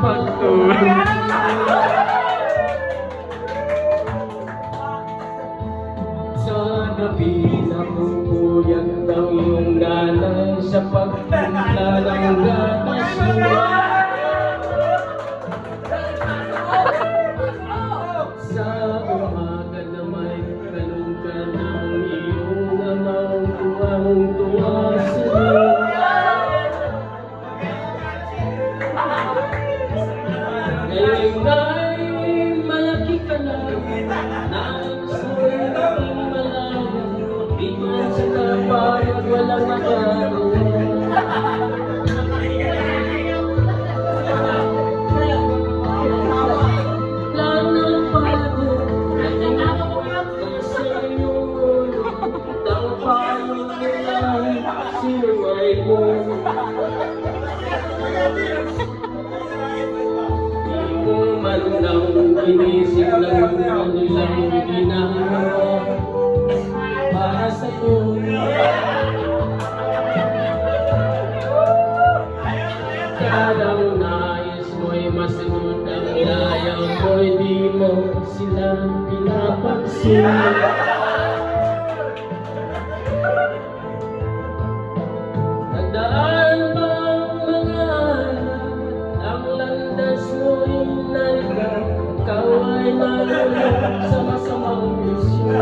pagtuloy. Sa gabi napupuyat ang iyong nanay sa pagpunta ng gatas mo. Sa umaga na may tanong ka ng iyong amang tuwang-tuwa sa'yo. Ngayon ay malaki ka na, nagsulit ang malaya, di man sa kapayag walang magagawa. Di mo man lang inisip lang kanilang ginagawa para sa'yo. Kadang nais mo'y masunod ang layang mo'y di mo sila pinapansin. Nagdaan bang mga anak, ang landas mo'y naligaw, ikaw ay nalulog sa masamang bisyo.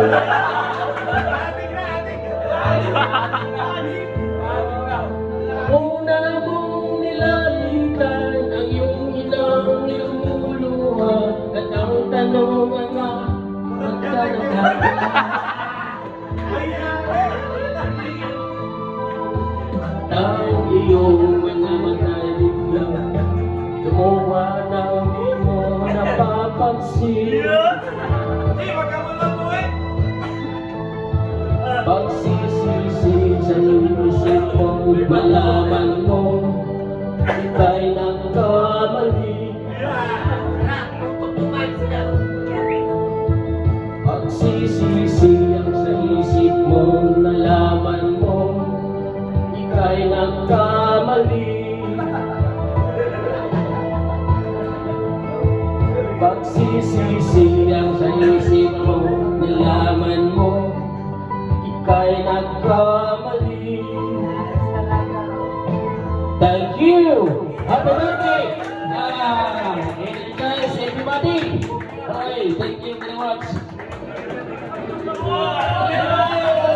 Una mong nilalitan ang iyong inang niluluha, at ang tanong anak, magkano ang iyong mga matay biglang tumuwa na di mo napapansin. Pagsisisi sa isip mo, malaman mo ika'y nagkamali. Pagsisisi ang sa isip mo, nalaman mo ika'y nagkamali. Pagsisisi ang sa isip mo, nalaman mo ika'y nagkamali. Thank you! Happy birthday! Guys, everybody! Okay, thank you.